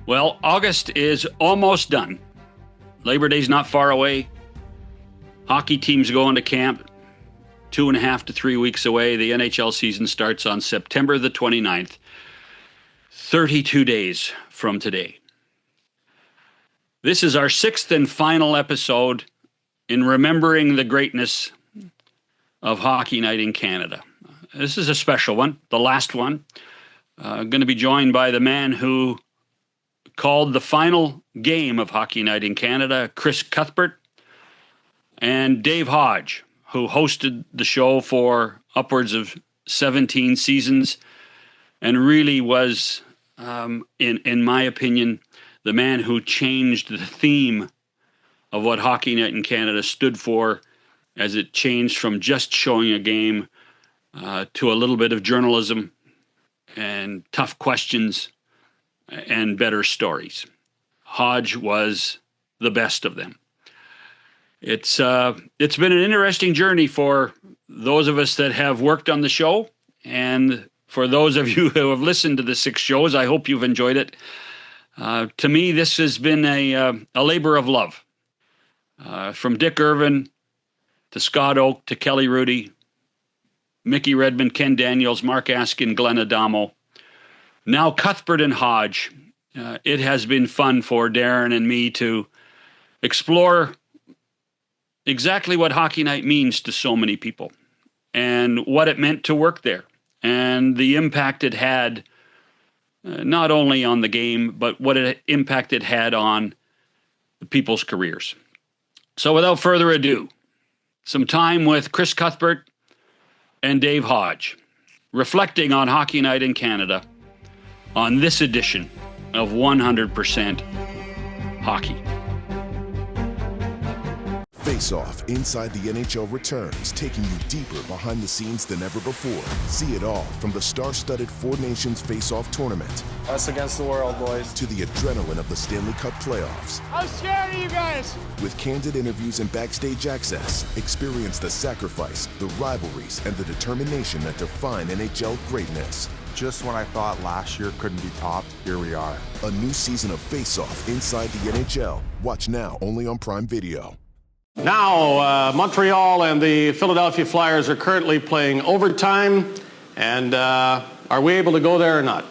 Well, August is almost done. Labor Day's not far away. Hockey teams go into camp 2.5 to 3 weeks away. The NHL season starts on September the 29th, 32 days from today. This is our sixth and final episode in remembering the greatness of Hockey Night in Canada. This is a special one, the last one. Going to be joined by the man who called the final game of Hockey Night in Canada, Chris Cuthbert, and Dave Hodge, who hosted the show for upwards of 17 seasons and really was, in my opinion, the man who changed the theme of what Hockey Night in Canada stood for, as it changed from just showing a game to a little bit of journalism and tough questions and better stories. Hodge was the best of them. It's been an interesting journey for those of us that have worked on the show, and for those of you who have listened to the 6 shows, I hope you've enjoyed it. To me, this has been a labor of love. From Dick Irvin to Scott Oak to Kelly Rudy, Mickey Redmond, Ken Daniels, Mark Askin, Glenn Adamo. Now Cuthbert and Hodge. It has been fun for Darren and me to explore exactly what Hockey Night means to so many people and what it meant to work there and the impact it had not only on the game, but what impact it had on the people's careers. So without further ado, some time with Chris Cuthbert and Dave Hodge, reflecting on Hockey Night in Canada on this edition of 100% Hockey. Face Off Inside the NHL returns, taking you deeper behind the scenes than ever before. See it all from the star-studded Four Nations Face Off tournament. Us against the world, boys. To the adrenaline of the Stanley Cup playoffs. I'm scared of you guys. With candid interviews and backstage access, experience the sacrifice, the rivalries, and the determination that define NHL greatness. Just when I thought last year couldn't be topped, here we are. A new season of Face Off Inside the NHL. Watch now only on Prime Video. Now, Montreal and the Philadelphia Flyers are currently playing overtime. And are we able to go there or not?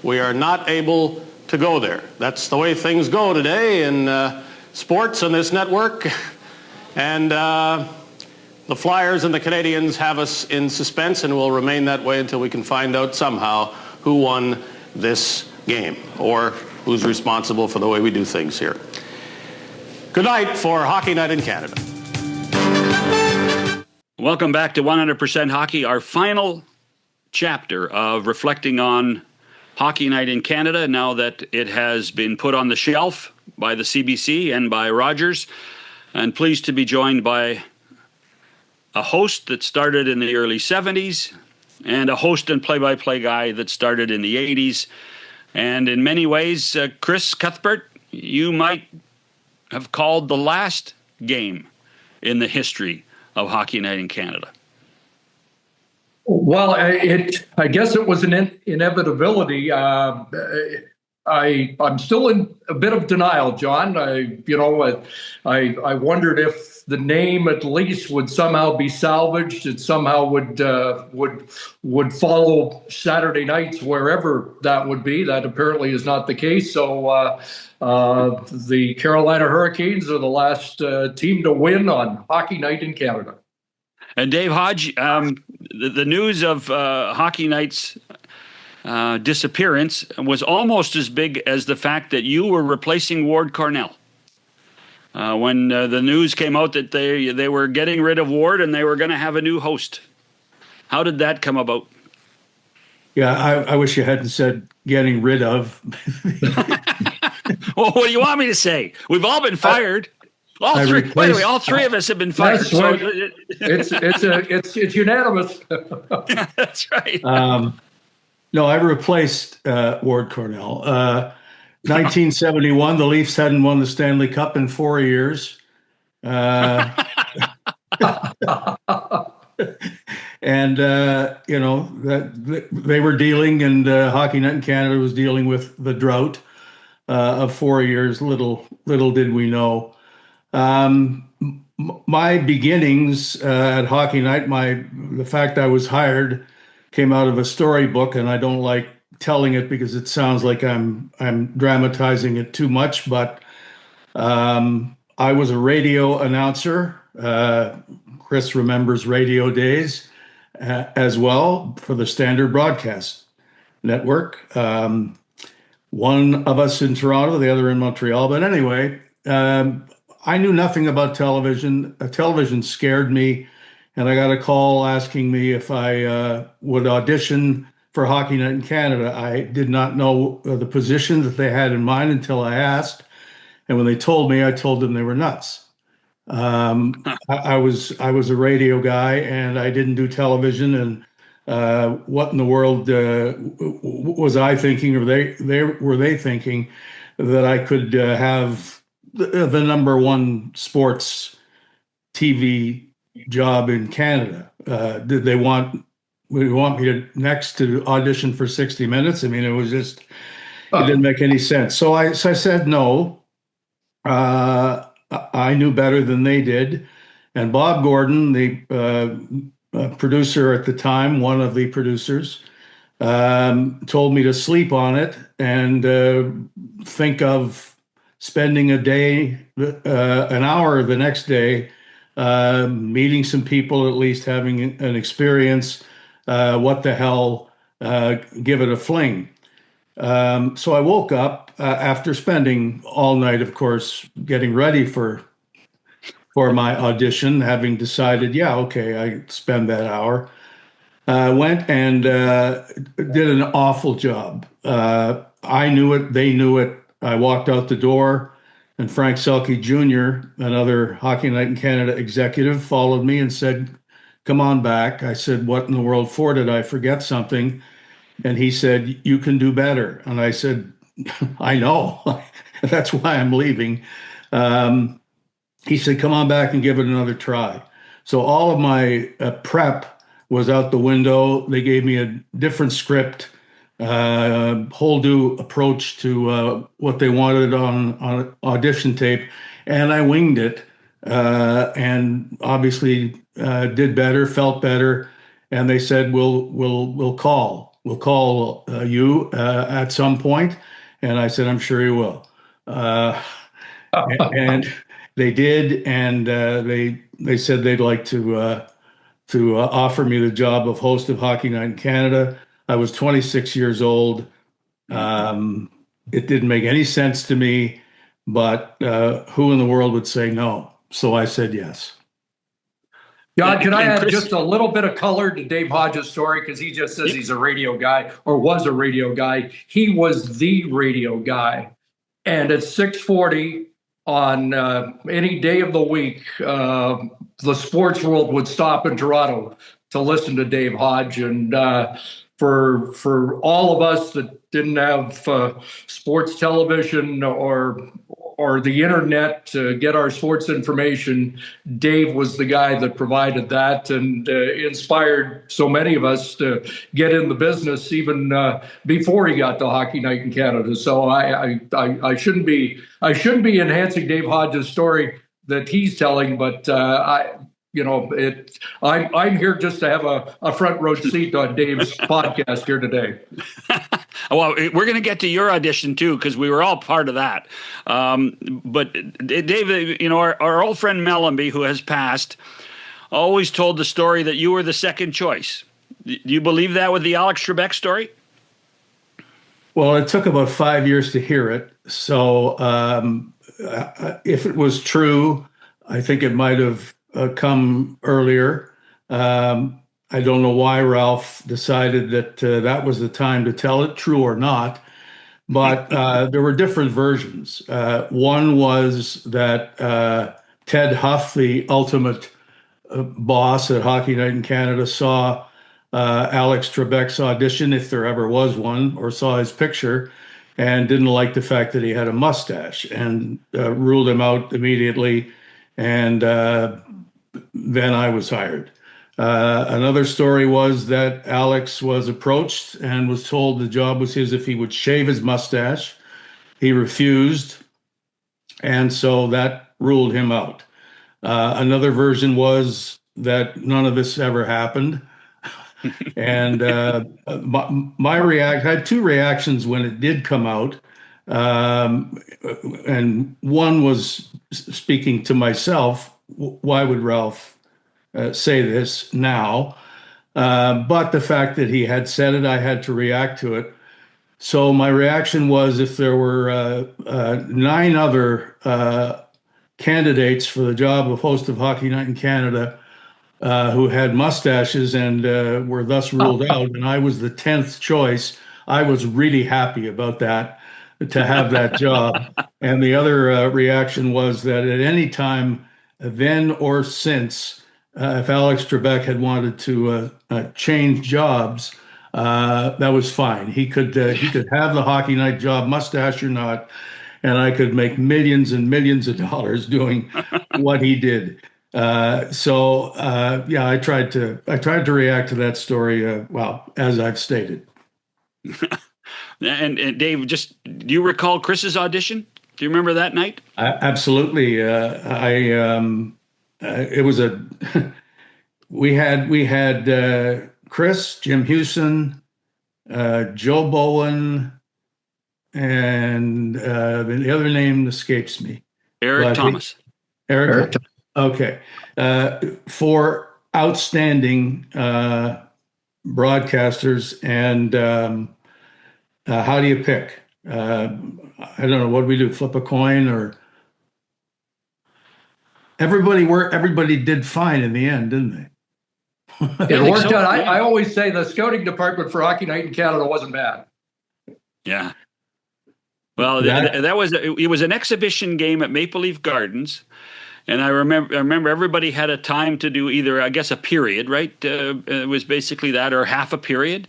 We are not able to go there. That's the way things go today in sports on this network. And the Flyers and the Canadians have us in suspense and will remain that way until we can find out somehow who won this game or who's responsible for the way we do things here. Good night for Hockey Night in Canada. Welcome back to 100% Hockey, our final chapter of reflecting on Hockey Night in Canada now that it has been put on the shelf by the CBC and by Rogers. And pleased to be joined by a host that started in the early 70s and a host and play-by-play guy that started in the 80s. And in many ways, Chris Cuthbert, you might have called the last game in the history of Hockey Night in Canada. Well, I guess it was an inevitability. I'm still in a bit of denial, John. I wondered if the name at least would somehow be salvaged. It somehow would follow Saturday nights wherever that would be. That apparently is not the case. So the Carolina Hurricanes are the last team to win on Hockey Night in Canada. And Dave Hodge, the news of Hockey Night's disappearance was almost as big as the fact that you were replacing Ward Cornell. When the news came out that they were getting rid of Ward and they were going to have a new host. How did that come about? Yeah, I wish you hadn't said getting rid of. Well, what do you want me to say? We've all been fired. All three. By the way, all three of us have been fired. So it's unanimous. That's right. No, I replaced Ward Cornell. 1971, the Leafs hadn't won the Stanley Cup in 4 years. And, that they were dealing, and Hockey Night in Canada was dealing with the drought. of 4 years. Little did we know. My beginnings at Hockey Night, the fact I was hired came out of a storybook, and I don't like telling it because it sounds like I'm dramatizing it too much. But I was a radio announcer. Chris remembers radio days as well for the Standard Broadcast Network. One of us in Toronto, the other in Montreal. But anyway, I knew nothing about television. Television scared me, and I got a call asking me if I would audition for Hockey Night in Canada. I did not know the position that they had in mind until I asked, and when they told me, I told them they were nuts. I was a radio guy, and I didn't do television. And what in the world was I thinking, or were they thinking that I could have the number one sports TV job in Canada? Did they want me to audition for 60 Minutes? I mean, it was just, it didn't make any sense. So I said no. I knew better than they did. And Bob Gordon, the producer at the time, one of the producers, told me to sleep on it and think of spending a day, an hour the next day, meeting some people, at least having an experience. What the hell, give it a fling. So I woke up after spending all night, of course, getting ready for my audition, having decided, yeah, okay, I spend that hour. Went and did an awful job. I knew it. They knew it. I walked out the door, and Frank Selke Jr., another Hockey Night in Canada executive, followed me and said, "Come on back." I said, "What in the world for? Did I forget something?" And he said, "You can do better." And I said, "I know. That's why I'm leaving." He said, "Come on back and give it another try." So all of my prep was out the window. They gave me a different script, whole new approach to what they wanted on audition tape, and I winged it. And obviously did better, felt better, and they said, "We'll call you at some point." And I said, "I'm sure you will." And they did, and they said they'd like to offer me the job of host of Hockey Night in Canada. I was 26 years old. It didn't make any sense to me, but who in the world would say no? So I said yes. John, can I add just a little bit of color to Dave Hodge's story? Because he just says he's a radio guy or was a radio guy. He was the radio guy. And at 6:40 on any day of the week, the sports world would stop in Toronto to listen to Dave Hodge. And for all of us that didn't have sports television or the internet to get our sports information, Dave was the guy that provided that and inspired so many of us to get in the business even before he got to Hockey Night in Canada. So I shouldn't be enhancing Dave Hodge's story that he's telling, but I'm here just to have a front row seat on Dave's podcast here today. Well, we're going to get to your audition too, because we were all part of that. But Dave, our old friend Mellenby, who has passed, always told the story that you were the second choice. Do you believe that with the Alex Trebek story? Well, it took about 5 years to hear it. So if it was true, I think it might have come earlier. I don't know why Ralph decided that that was the time to tell it, true or not. But there were different versions. One was that Ted Huff, the ultimate boss at Hockey Night in Canada, saw Alex Trebek's audition, if there ever was one, or saw his picture, and didn't like the fact that he had a mustache and ruled him out immediately. And then I was hired. Another story was that Alex was approached and was told the job was his if he would shave his mustache He refused, and so that ruled him out. Another version was that none of this ever happened. And I had two reactions when it did come out. And one was speaking to myself, why would Ralph say this now? But the fact that he had said it, I had to react to it. So my reaction was, if there were 9 other candidates for the job of host of Hockey Night in Canada who had mustaches and were thus ruled out, and I was the 10th choice, I was really happy about that, to have that job. And the other reaction was that at any time, then or since, if Alex Trebek had wanted to change jobs, that was fine. He could have the Hockey Night job, mustache or not, and I could make millions and millions of dollars doing what he did. I tried to react to that story. As I've stated. And Dave, do you recall Chris's audition? Do you remember that night? Absolutely. It was we had Chris, Jim Hewson, Joe Bowen, and the other name escapes me. Eric Thomas. Eric. Okay. 4 outstanding broadcasters, and how do you pick? I don't know. What do we do? Flip a coin, or everybody did fine in the end, didn't they? It worked out. I always say the scouting department for Hockey Night in Canada wasn't bad. Yeah. Well, it was an exhibition game at Maple Leaf Gardens, and I remember everybody had a time to do either, I guess, a period, right? It was basically that, or half a period.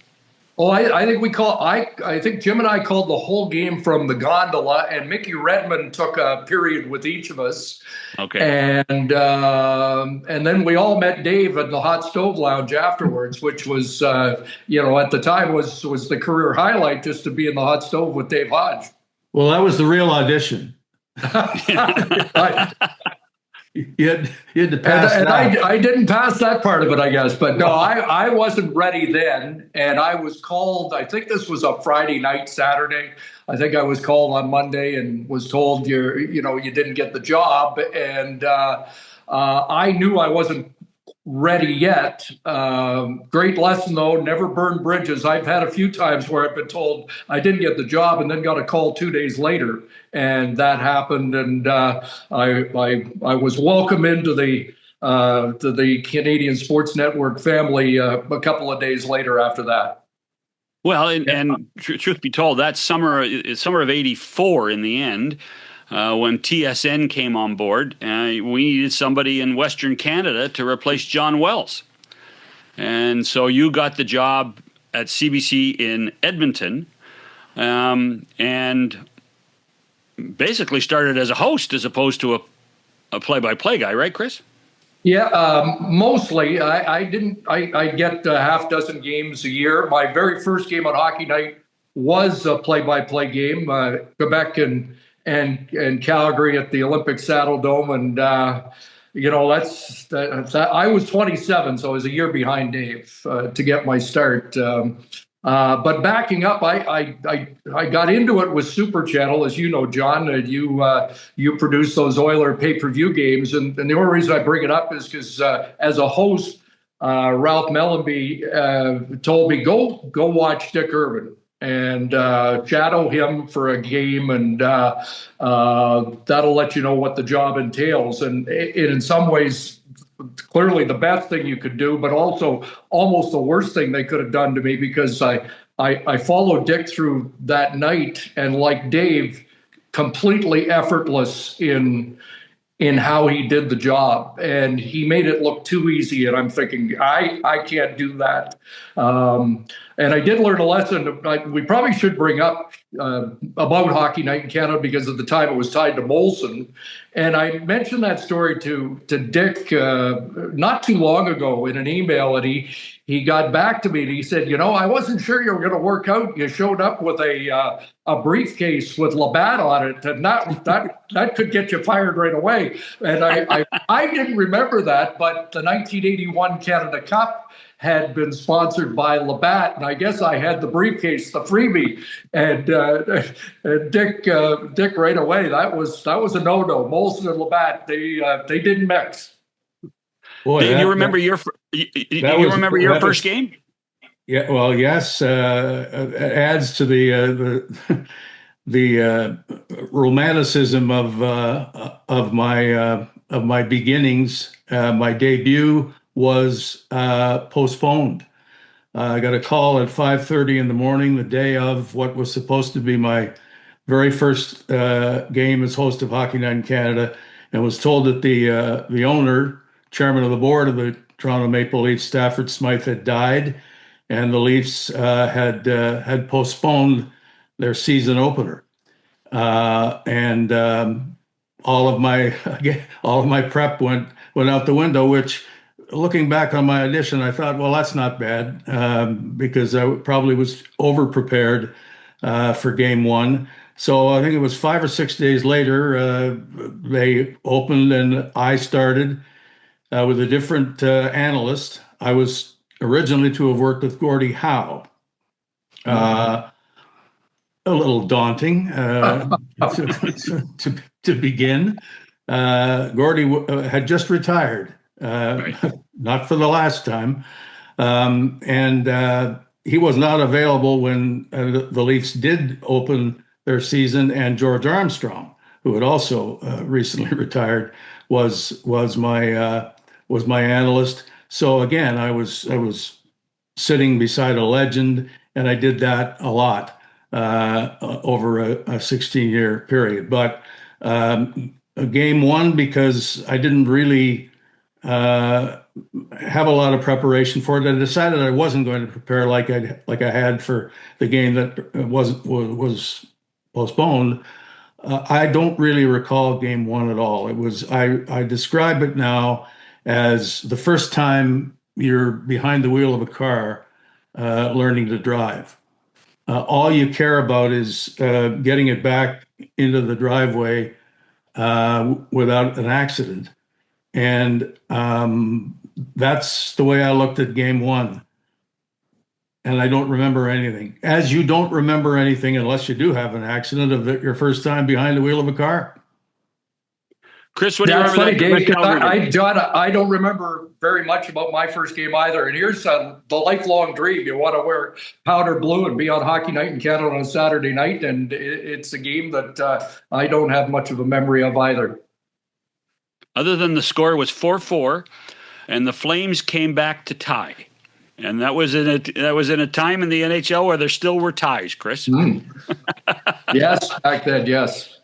Oh, I think Jim and I called the whole game from the gondola, and Mickey Redmond took a period with each of us. Okay. And then we all met Dave at the Hot Stove Lounge afterwards, which was, at the time was the career highlight, just to be in the hot stove with Dave Hodge. Well, that was the real audition. You had to pass and that. I didn't pass that part of it, I guess. But no, I wasn't ready then. And I was called, I think this was a Friday night, Saturday. I think I was called on Monday and was told you didn't get the job. And I knew I wasn't ready yet. Great lesson, though. Never burn bridges. I've had a few times where I've been told I didn't get the job and then got a call 2 days later. And that happened, and I was welcome into the Canadian Sports Network family a couple of days later after that. Well, and truth be told, that summer of '84, in the end, when TSN came on board, we needed somebody in Western Canada to replace John Wells, and so you got the job at CBC in Edmonton, and basically started as a host as opposed to a play-by-play guy, right, Chris? Yeah, mostly. I get a half dozen games a year. My very first game on Hockey Night was a play-by-play game, Quebec and Calgary at the Olympic Saddle Dome, and I was 27, so I was a year behind Dave to get my start. But backing up, I got into it with Super Channel, as you know, John. You produce those Oiler pay-per-view games, and the only reason I bring it up is because as a host, Ralph Mellenby told me go watch Dick Irvin and shadow him for a game, and that'll let you know what the job entails. And in some ways, clearly the best thing you could do, but also almost the worst thing they could have done to me, because I followed Dick through that night, and like Dave, completely effortless in how he did the job, and he made it look too easy. And I'm thinking, I can't do that. And I did learn a lesson we probably should bring up about Hockey Night in Canada, because at the time it was tied to Molson. And I mentioned that story to Dick not too long ago in an email, and he got back to me and he said, I wasn't sure you were going to work out. You showed up with a briefcase with Labatt on it, and that could get you fired right away. And I didn't remember that, but the 1981 Canada Cup had been sponsored by Labatt, and I guess I had the briefcase, the freebie, and Dick right away. That was a no-no. Molson and Labatt, they didn't mix. Boy, do you remember your first game? Yeah, well, yes. It adds to the romanticism of my beginnings. My debut was postponed. I got a call at 5:30 in the morning, the day of what was supposed to be my very first game as host of Hockey Night in Canada, and was told that the owner, chairman of the board of the Toronto Maple Leafs, Stafford Smythe, had died, and the Leafs had postponed their season opener, and all of my prep went out the window. Which, looking back on my audition, I thought, well, that's not bad, because I probably was over prepared for game one. So I think it was 5 or 6 days later, they opened and I started with a different analyst. I was originally to have worked with Gordie Howe. A little daunting to begin. Gordie had just retired, not for the last time, and he was not available when the Leafs did open their season, and George Armstrong, who had also recently retired, was my analyst. So again, I was sitting beside a legend, and I did that a lot over a 16-year period. But game one, because I didn't really have a lot of preparation for it, I decided I wasn't going to prepare like I had for the game that was postponed. I don't really recall game one at all. It was I describe it now as the first time you're behind the wheel of a car, learning to drive. All you care about is getting it back into the driveway without an accident. And that's the way I looked at game one. And I don't remember anything. As you don't remember anything unless you do have an accident of your first time behind the wheel of a car. Chris, what do you remember? Dave, John, I don't remember very much about my first game either. And here's the lifelong dream. You want to wear powder blue and be on Hockey Night in Canada on a Saturday night. And it's a game that I don't have much of a memory of either. Other than the score was 4-4, and the Flames came back to tie. And that was in a time in the NHL where there still were ties, Chris. Yes, back then, yes.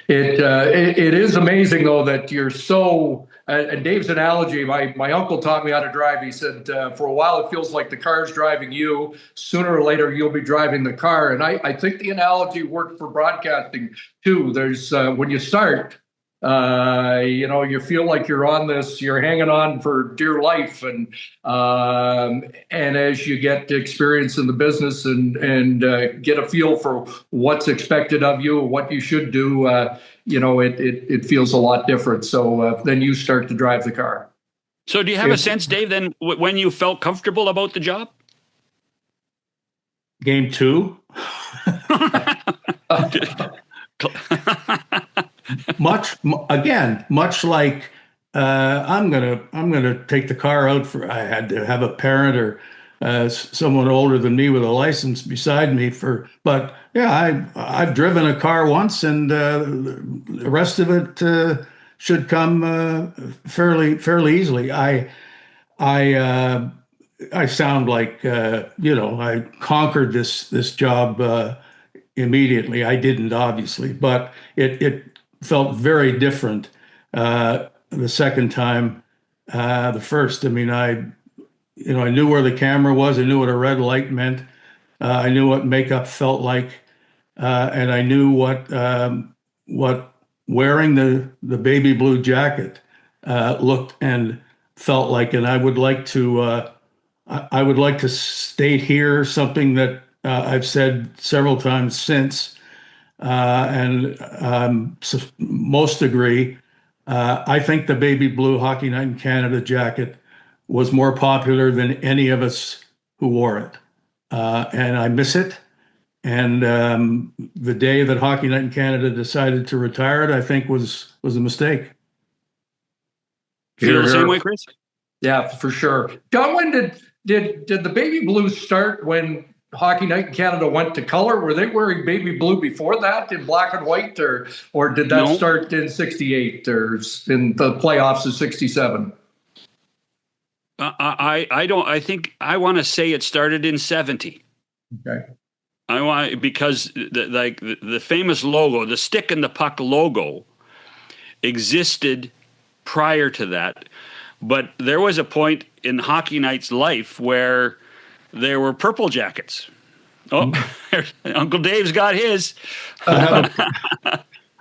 It is amazing, though, that you're so. And Dave's analogy, my uncle taught me how to drive. He said, for a while, it feels like the car's driving you. Sooner or later, you'll be driving the car. And I think the analogy worked for broadcasting, too. There's when you start, you feel like you're on this, you're hanging on for dear life. And as you get experience in the business and get a feel for what's expected of you, what you should do, it feels a lot different. So then you start to drive the car. So do you have a sense, Dave, then when you felt comfortable about the job? Game two. much like I'm gonna take the car out for. I had to have a parent or someone older than me with a license beside me but yeah, I've driven a car once, and the rest of it should come fairly easily. I sound like I conquered this job immediately. I didn't, obviously, but it felt very different the second time. The first, I mean, I knew where the camera was. I knew what a red light meant. I knew what makeup felt like, and I knew what wearing the baby blue jacket looked and felt like, and I would like to state here something that I've said several times since, and most agree. I think the baby blue Hockey Night in Canada jacket was more popular than any of us who wore it, and I miss it. And the day that Hockey Night in Canada decided to retire it, I think was a mistake. Feel the same way, Chris? Yeah, for sure. John, when did the baby blue start when Hockey Night in Canada went to color? Were they wearing baby blue before that in black and white, or did that start in '68 or in the playoffs of '67? I want to say it started in '70. Okay. Because the famous logo, the stick and the puck logo, existed prior to that, but there was a point in Hockey Night's life where there were purple jackets. Oh, Uncle Dave's got his. I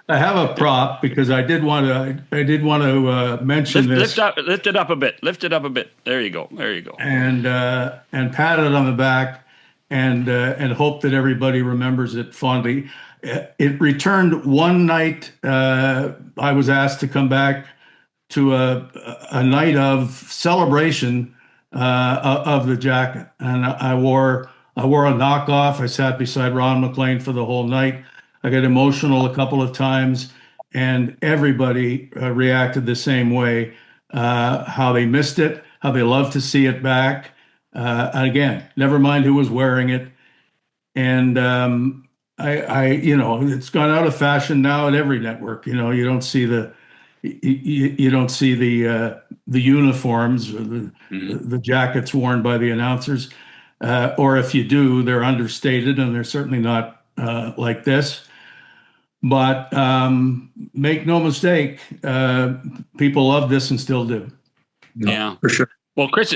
have a prop because I did want to mention this. Lift it up a bit. There you go. And pat it on the back and hope that everybody remembers it fondly. It returned one night. I was asked to come back to a night of celebration of the jacket, and I wore a knockoff. I sat beside Ron McLean for the whole night. I got emotional a couple of times, and everybody reacted the same way. How they missed it, how they loved to see it back. And again, never mind who was wearing it. And it's gone out of fashion now at every network. You don't see the uniforms or the jackets worn by the announcers, or if you do, they're understated, and they're certainly not like this. But make no mistake, people love this and still do. Yeah, for sure. Well, Chris,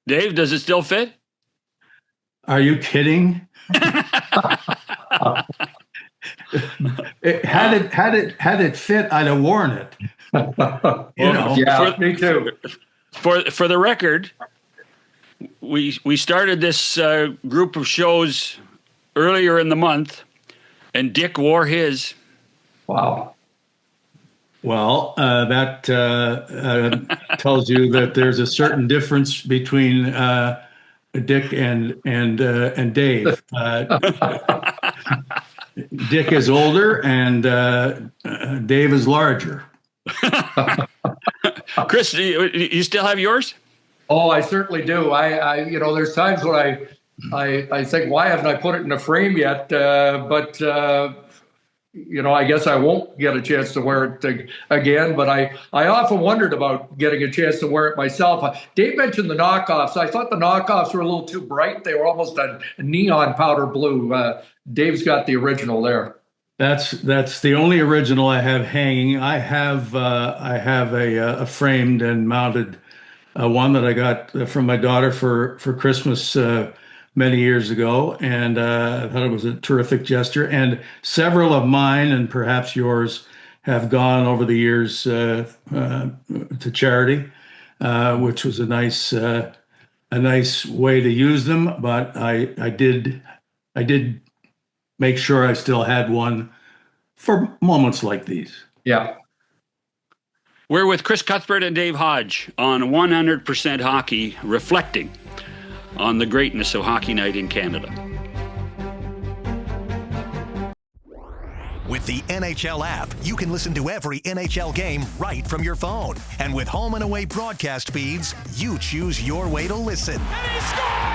Dave, does it still fit? Are you kidding? Had it fit, I'd have worn it. Yeah, me too. For the record, we started this group of shows earlier in the month, and Dick wore his. Wow. Well, that tells you that there's a certain difference between Dick and Dave. Dick is older, and Dave is larger. Chris, you still have yours? Oh, I certainly do. I there's times when I think, why haven't I put it in a frame yet? But I guess I won't get a chance to wear it again. But I often wondered about getting a chance to wear it myself. Dave mentioned the knockoffs. I thought the knockoffs were a little too bright. They were almost a neon powder blue. Dave's got the original there. That's the only original I have hanging. I have a framed and mounted one that I got from my daughter for Christmas many years ago, and I thought it was a terrific gesture. And several of mine, and perhaps yours, have gone over the years to charity, which was a nice way to use them. But I did make sure I still had one for moments like these. Yeah. We're with Chris Cuthbert and Dave Hodge on 100% Hockey, reflecting on the greatness of Hockey Night in Canada. With the NHL app, you can listen to every NHL game right from your phone. And with home and away broadcast feeds, you choose your way to listen. And he scores!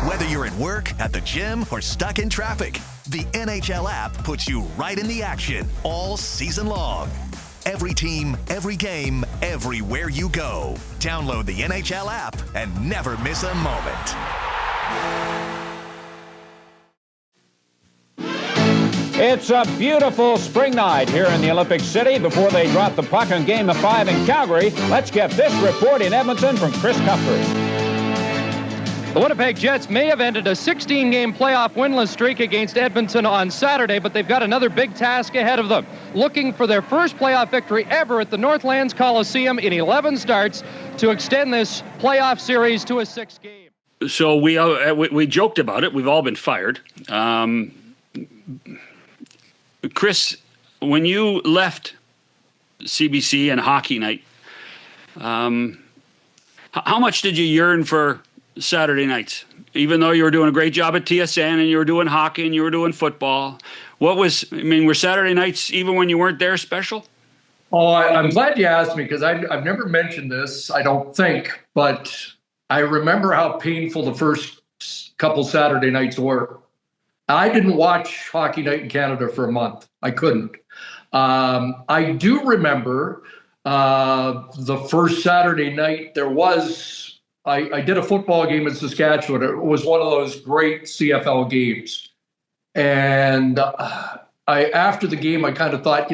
Whether you're at work, at the gym, or stuck in traffic, the NHL app puts you right in the action all season long. Every team, every game, everywhere you go. Download the NHL app and never miss a moment. It's a beautiful spring night here in the Olympic City before they drop the puck in Game of 5 in Calgary. Let's get this report in Edmonton from Chris Cuthbert. The Winnipeg Jets may have ended a 16-game playoff winless streak against Edmonton on Saturday, but they've got another big task ahead of them, looking for their first playoff victory ever at the Northlands Coliseum in 11 starts to extend this playoff series to a 6th game. So we joked about it. We've all been fired. Chris, when you left CBC and Hockey Night, how much did you yearn for Saturday nights? Even though you were doing a great job at TSN and you were doing hockey and you were doing football, were Saturday nights, even when you weren't there, special? Oh, I'm glad you asked me, because I've never mentioned this, I don't think, but I remember how painful the first couple Saturday nights were. I didn't watch Hockey Night in Canada for a month. I couldn't. I do remember the first Saturday night I did a football game in Saskatchewan. It was one of those great CFL games. And after the game, I kind of thought,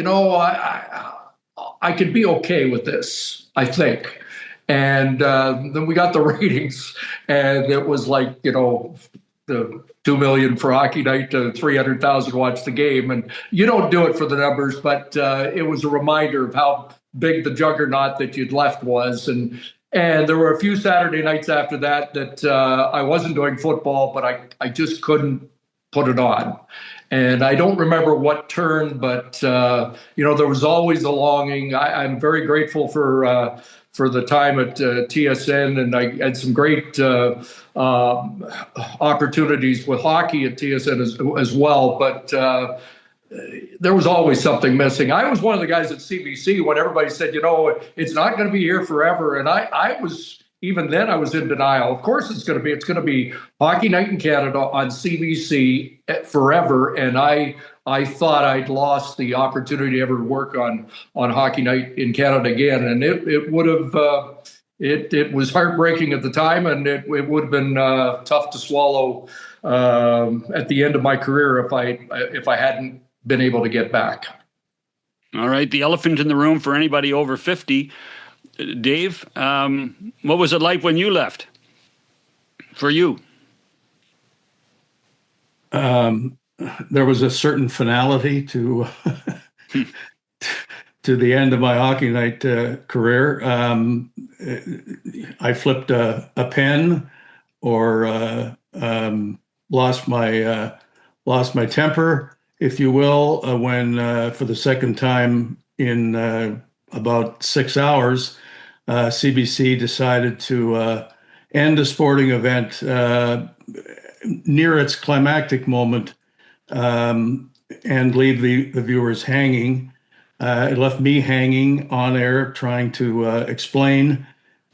I could be okay with this, I think. And then we got the ratings, and it was like, the 2 million for Hockey Night to 300,000 watch the game. And you don't do it for the numbers, but it was a reminder of how big the juggernaut that you'd left was. And there were a few Saturday nights after that I wasn't doing football, but I just couldn't put it on. And I don't remember what turned, but, there was always a longing. I'm very grateful for the time at TSN, and I had some great opportunities with hockey at TSN as well. But there was always something missing. I was one of the guys at CBC when everybody said, it's not going to be here forever. And I was, even then, I was in denial. Of course it's going to be Hockey Night in Canada on CBC forever. And I thought I'd lost the opportunity to ever work on Hockey Night in Canada again. And it would have, it was heartbreaking at the time, and it would have been tough to swallow at the end of my career if I hadn't been able to get back. All right. The elephant in the room for anybody over 50, Dave, what was it like when you left for you? There was a certain finality to the end of my Hockey Night career. I flipped a pen or lost my temper, if you will, when for the second time in about 6 hours, CBC decided to end a sporting event near its climactic moment and leave the viewers hanging. It left me hanging on air trying to explain.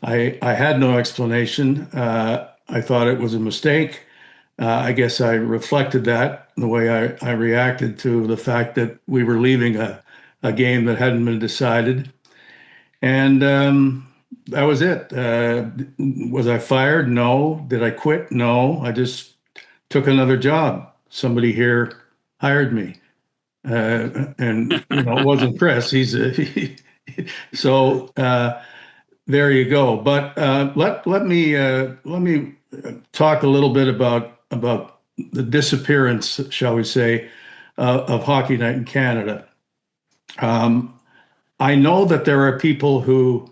I had no explanation. I thought it was a mistake. I guess I reflected that in the way I reacted to the fact that we were leaving a game that hadn't been decided. And that was it. Was I fired? No. Did I quit? No. I just took another job. Somebody here hired me. And it wasn't Chris. So there you go. But let me talk a little bit about the disappearance, shall we say, of Hockey Night in Canada. I know that there are people who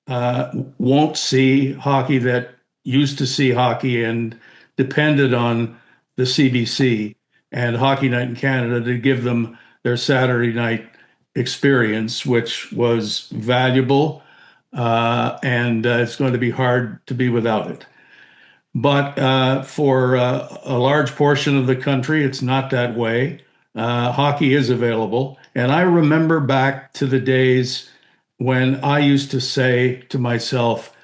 won't see hockey that used to see hockey and depended on the CBC and Hockey Night in Canada to give them their Saturday night experience, which was valuable, and it's going to be hard to be without it. But for a large portion of the country, it's not that way. Hockey is available. And I remember back to the days when I used to say to myself,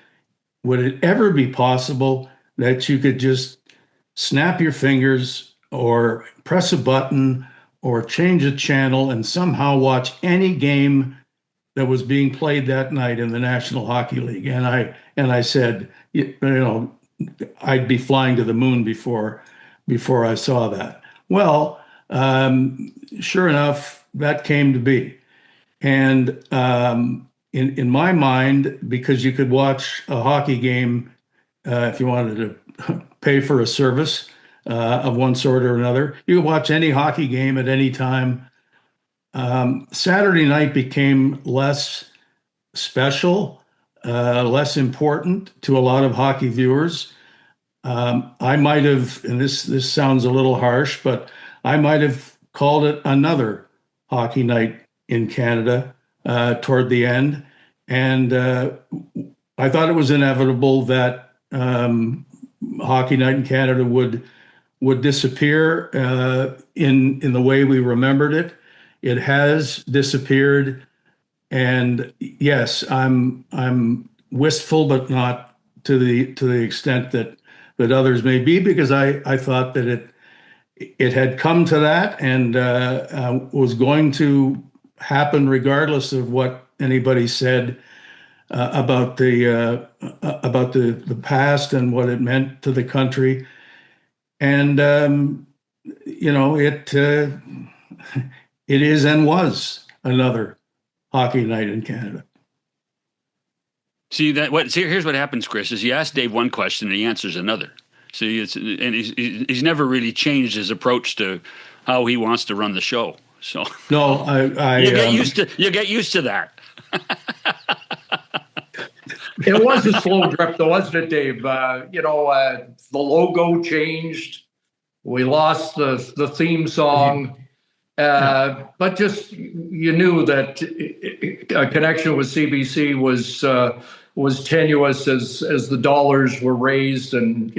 would it ever be possible that you could just snap your fingers or press a button or change a channel and somehow watch any game that was being played that night in the National Hockey League? And I said, I'd be flying to the moon before I saw that. Well, sure enough, that came to be. And in my mind, because you could watch a hockey game if you wanted to pay for a service of one sort or another. You can watch any hockey game at any time. Saturday night became less special, less important to a lot of hockey viewers. I might have, and this sounds a little harsh, but I might have called it another hockey night in Canada toward the end. And I thought it was inevitable that hockey night in Canada would disappear in the way we remembered it. It has disappeared, and yes, I'm wistful, but not to the extent that others may be, because I thought that it had come to that and was going to happen regardless of what anybody said about the past and what it meant to the country. And it is and was another hockey night in Canada. See here's what happens, Chris, is you ask Dave one question and he answers another. See, he's never really changed his approach to how he wants to run the show. So no, you get used to that. It was a slow drip, though, wasn't it, Dave? The logo changed. We lost the theme song. But just you knew that a connection with CBC was tenuous as the dollars were raised, and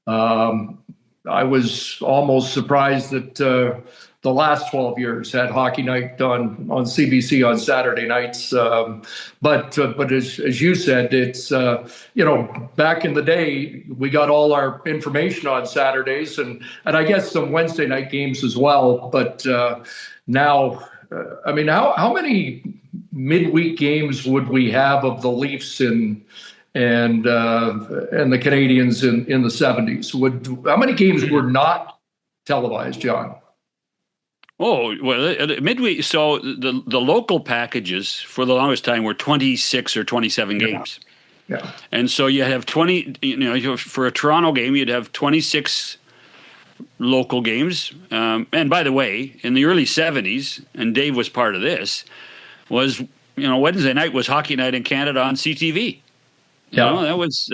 I was almost surprised that the last 12 years had hockey night on CBC on Saturday nights. But as you said, it's back in the day we got all our information on Saturdays and I guess some Wednesday night games as well. But now, how many midweek games would we have of the Leafs and the Canadians in the 70s? How many games were not televised, John? Oh, well, midweek. So the local packages for the longest time were 26 or 27 games. Yeah. And so you have 20, for a Toronto game, you'd have 26 local games. And by the way, in the early 70s, and Dave was part of this, was, Wednesday night was Hockey Night in Canada on CTV. That was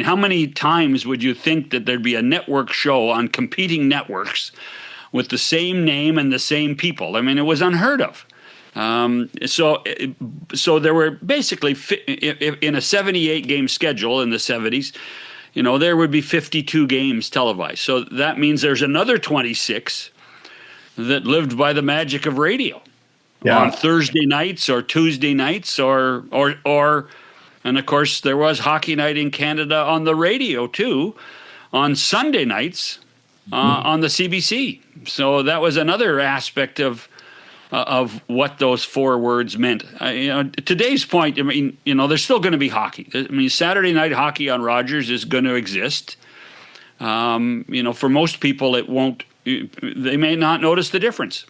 how many times would you think that there'd be a network show on competing networks with the same name and the same people? It was unheard of. So there were basically, in a 78-game schedule in the 70s, there would be 52 games televised. So that means there's another 26 that lived by the magic of radio on Thursday nights or Tuesday nights or and of course there was Hockey Night in Canada on the radio too on Sunday nights on the CBC. So that was another aspect of what those four words meant. Today's point, there's still going to be hockey. Saturday night hockey on Rogers is going to exist. For most people, it won't. They may not notice the difference.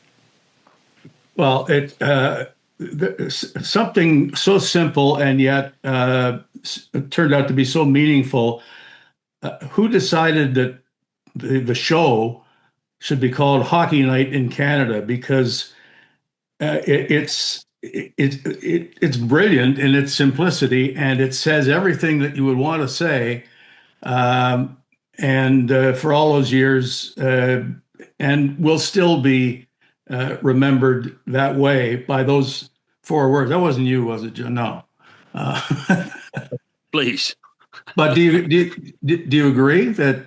Well, something so simple and yet turned out to be so meaningful. Who decided that the show should be called Hockey Night in Canada? Because it's brilliant in its simplicity, and it says everything that you would want to say. And for all those years, and will still be remembered that way by those four words. That wasn't you, was it, John? No. Please. But do you agree that?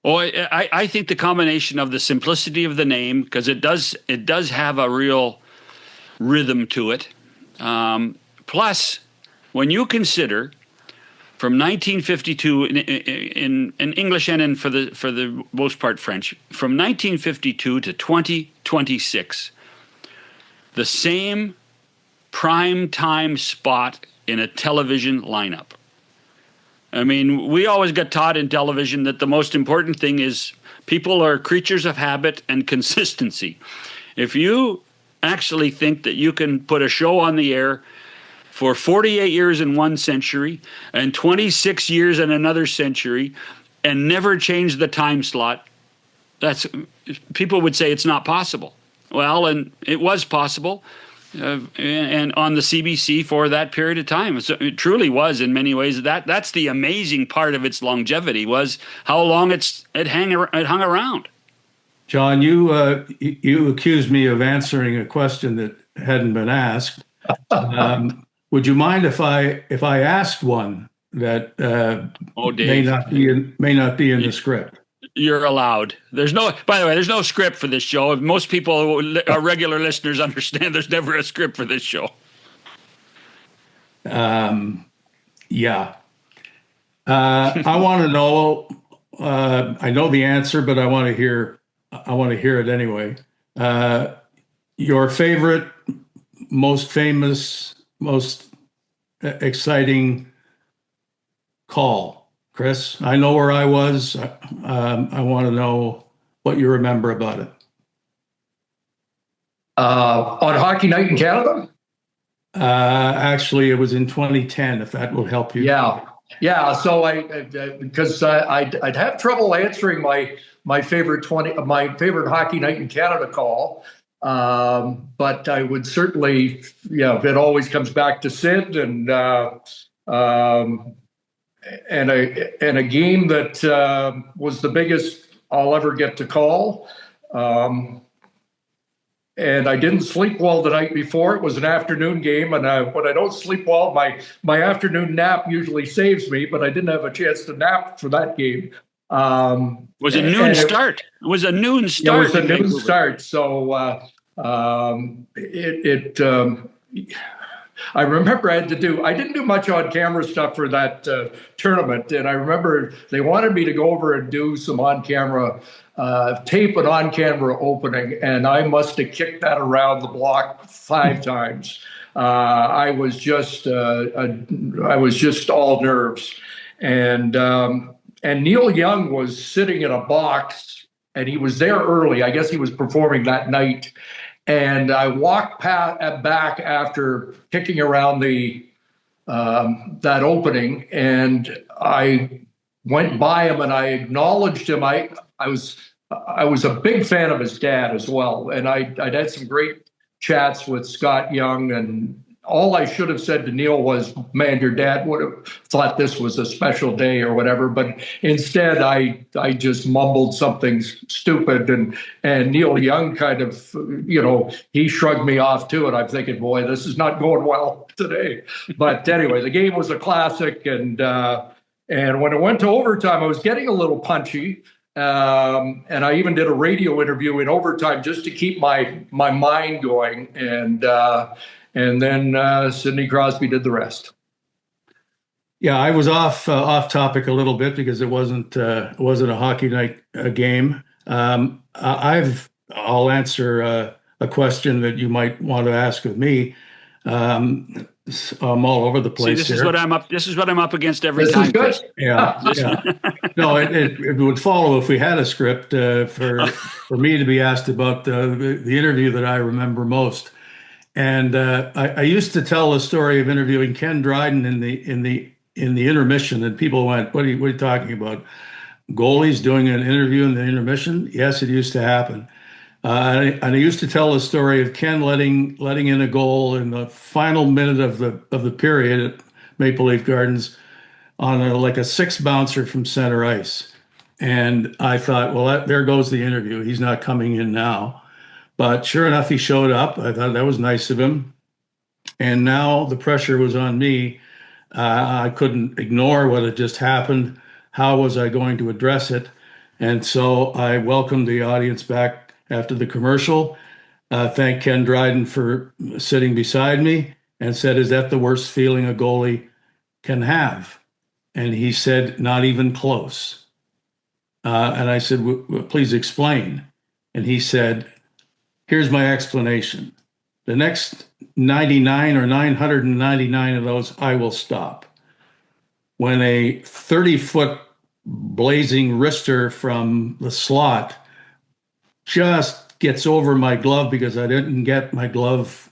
Oh, I think the combination of the simplicity of the name, because it does have a real rhythm to it. Plus, when you consider from 1952 in English and for the most part French, from 1952 to 2026, the same prime time spot in a television lineup. We always got taught in television that the most important thing is people are creatures of habit and consistency. If you actually think that you can put a show on the air for 48 years in one century and 26 years in another century and never changed the time slot. People would say it's not possible. Well, and it was possible, and on the CBC for that period of time. So it truly was in many ways. That's the amazing part of its longevity, was how long it hung around. John, you accused me of answering a question that hadn't been asked. Would you mind if I asked one that may not be in the script? You're allowed. By the way, there's no script for this show. Most people, our regular listeners, understand there's never a script for this show. Yeah. I want to know. I know the answer, but I want to hear it anyway. Your favorite, most famous, most exciting call, Chris. I know where I was. I want to know what you remember about it. On Hockey Night in Canada? Actually, it was in 2010, if that will help you. Yeah. So because I'd have trouble answering my favorite Hockey Night in Canada call. But I would certainly, it always comes back to Sid and a game that was the biggest I'll ever get to call. And I didn't sleep well the night before. It was an afternoon game, and when I don't sleep well, my afternoon nap usually saves me. But I didn't have a chance to nap for that game. Was a noon start. It was a noon start. It was a noon start. So I remember I didn't do much on camera stuff for that tournament. And I remember they wanted me to go over and do some on camera tape an on camera opening. And I must have kicked that around the block 5 times. I was just all nerves. And Neil Young was sitting in a box, and he was there early. I guess he was performing that night. And I walked back after kicking around that opening, and I went by him and I acknowledged him. I was a big fan of his dad as well, and I'd had some great chats with Scott Young, and all I should have said to Neil was, "Man, your dad would have thought this was a special day," or whatever. But instead, I just mumbled something stupid, and Neil Young kind of, he shrugged me off too. And I'm thinking, boy, this is not going well today. But anyway, the game was a classic, and when it went to overtime, I was getting a little punchy. And I even did a radio interview in overtime just to keep my mind going. And then Sidney Crosby did the rest. Yeah, I was off topic a little bit because it wasn't a hockey night game. I'll answer a question that you might want to ask of me. I'm all over the place. See, this is what I'm up against every time. This is good. Yeah. No, it would follow if we had a script for me to be asked about the interview that I remember most. And I used to tell the story of interviewing Ken Dryden in the intermission, and people went, "What are you talking about? Goalies doing an interview in the intermission?" Yes, it used to happen. And I used to tell the story of Ken letting in a goal in the final minute of the period at Maple Leaf Gardens on a 6 bouncer from center ice. And I thought, well, there goes the interview. He's not coming in now. But sure enough, he showed up. I thought that was nice of him. And now the pressure was on me. I couldn't ignore what had just happened. How was I going to address it? And so I welcomed the audience back after the commercial, thanked Ken Dryden for sitting beside me, and said, "Is that the worst feeling a goalie can have?" And he said, "Not even close." And I said, "Please explain." And he said, "Here's my explanation. The next 99 or 999 of those, I will stop. When a 30-foot blazing wrister from the slot just gets over my glove because I didn't get my glove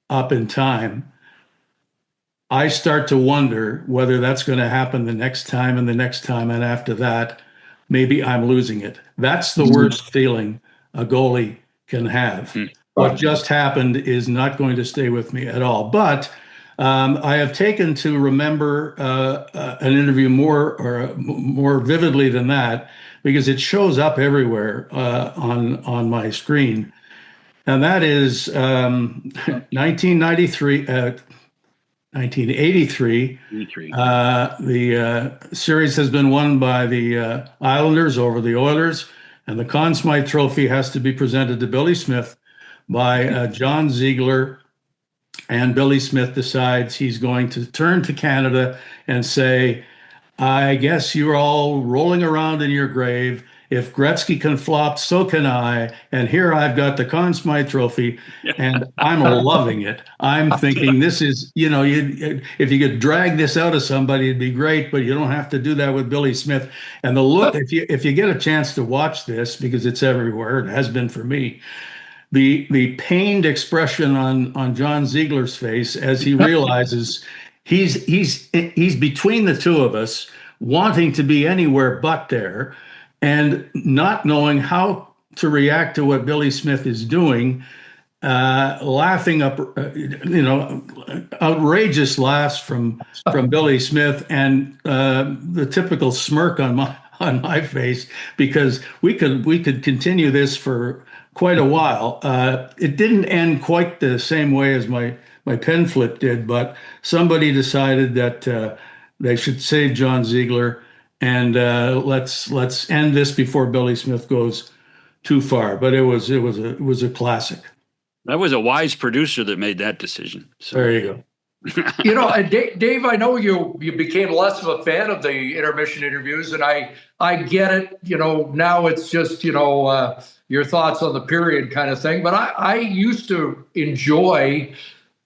up in time, I start to wonder whether that's going to happen the next time and the next time. And after that, maybe I'm losing it. That's the worst feeling a goalie can have. What just happened is not going to stay with me at all. But I have taken to remember an interview more vividly than that, because it shows up everywhere on my screen. And that is 1983. The series has been won by the Islanders over the Oilers, and the Conn Smythe Trophy has to be presented to Billy Smith by John Ziegler. And Billy Smith decides he's going to turn to Canada and say, I guess you're all rolling around in your grave. If Gretzky can flop, so can I. And here I've got the Conn Smythe Trophy, and I'm loving it. I'm thinking this is, if you could drag this out of somebody, it'd be great, but you don't have to do that with Billy Smith. And the look, if you get a chance to watch this, because it's everywhere, it has been for me, the pained expression on John Ziegler's face as he realizes he's between the two of us, wanting to be anywhere but there, and not knowing how to react to what Billy Smith is doing, laughing up, outrageous laughs from Billy Smith, and the typical smirk on my face, because we could continue this for quite a while. It didn't end quite the same way as my pen flip did, but somebody decided that they should save John Ziegler, and let's end this before Billy Smith goes too far. But it was a classic. That was a wise producer that made that decision. So. There you go. Dave, I know you became less of a fan of the intermission interviews, and I get it. Now it's just your thoughts on the period kind of thing. But I used to enjoy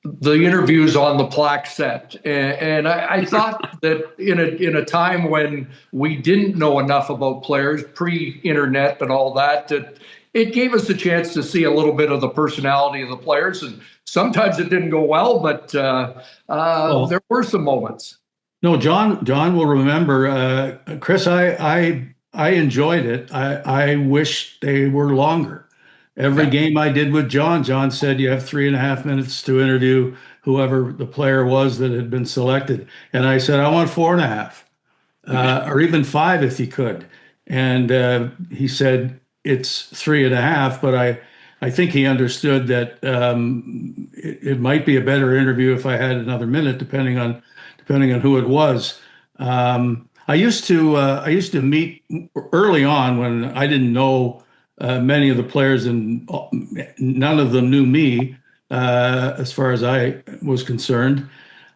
the interviews on the plaque set, and I thought that in a time when we didn't know enough about players, pre-internet and all that it gave us a chance to see a little bit of the personality of the players. And sometimes it didn't go well, but there were some moments. No, John will remember. Chris, I enjoyed it. I wish they were longer. Every game I did with John said you have 3.5 minutes to interview whoever the player was that had been selected. And I said, I want 4.5, or even 5 if you could. And he said, it's 3.5, but I think he understood that it might be a better interview if I had another minute, depending on who it was. I used to meet early on when I didn't know many of the players, and none of them knew me as far as I was concerned.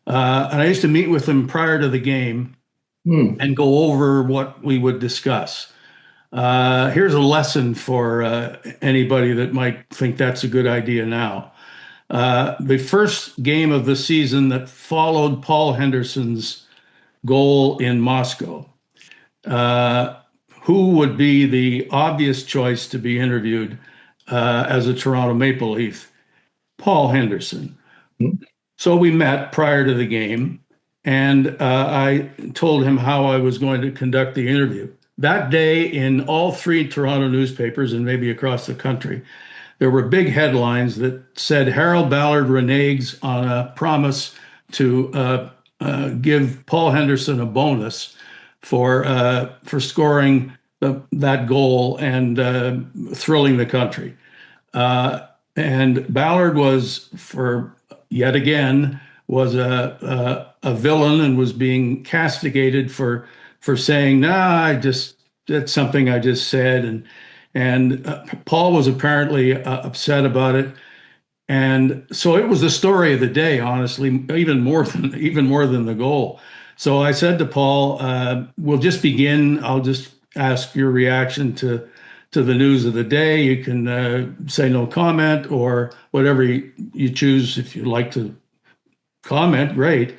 And I used to meet with them prior to the game and go over what we would discuss. Here's a lesson for anybody that might think that's a good idea now. The first game of the season that followed Paul Henderson's goal in Moscow, who would be the obvious choice to be interviewed as a Toronto Maple Leaf? Paul Henderson. So we met prior to the game, and I told him how I was going to conduct the interview. That day, in all 3 Toronto newspapers, and maybe across the country, there were big headlines that said Harold Ballard reneges on a promise to give Paul Henderson a bonus for scoring that goal and thrilling the country. And Ballard was, yet again, a villain and was being castigated for saying, that's something I just said. And Paul was apparently upset about it. And so it was the story of the day, honestly, even more than the goal. So I said to Paul, we'll just begin. I'll just ask your reaction to the news of the day. You can say no comment or whatever you choose. If you'd like to comment, great.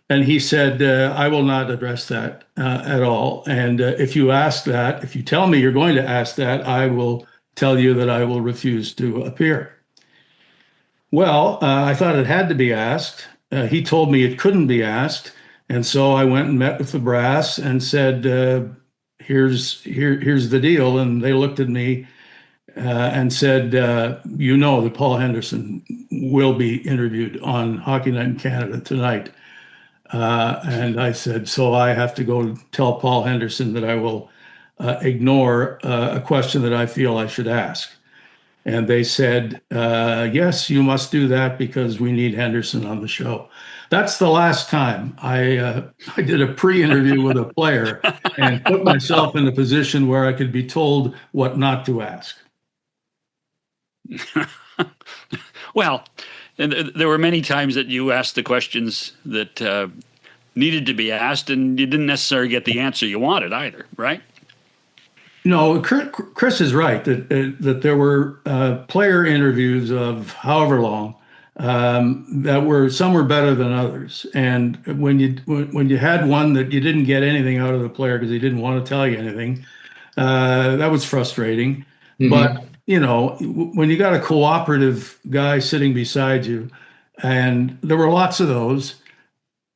And he said, I will not address that at all. And if you tell me you're going to ask that, I will tell you that I will refuse to appear. Well, I thought it had to be asked. he told me it couldn't be asked. And so I went and met with the brass and said, here's the deal. And they looked at me and said, that Paul Henderson will be interviewed on Hockey Night in Canada tonight. And I said, so I have to go tell Paul Henderson that I will ignore a question that I feel I should ask. And they said, yes, you must do that because we need Henderson on the show. That's the last time I did a pre-interview with a player and put myself in a position where I could be told what not to ask. Well, there were many times that you asked the questions that needed to be asked, and you didn't necessarily get the answer you wanted either, right? No, Chris is right that there were player interviews of however long that some were better than others, and when you had one that you didn't get anything out of the player because he didn't want to tell you anything, that was frustrating. Mm-hmm. But when you got a cooperative guy sitting beside you, and there were lots of those,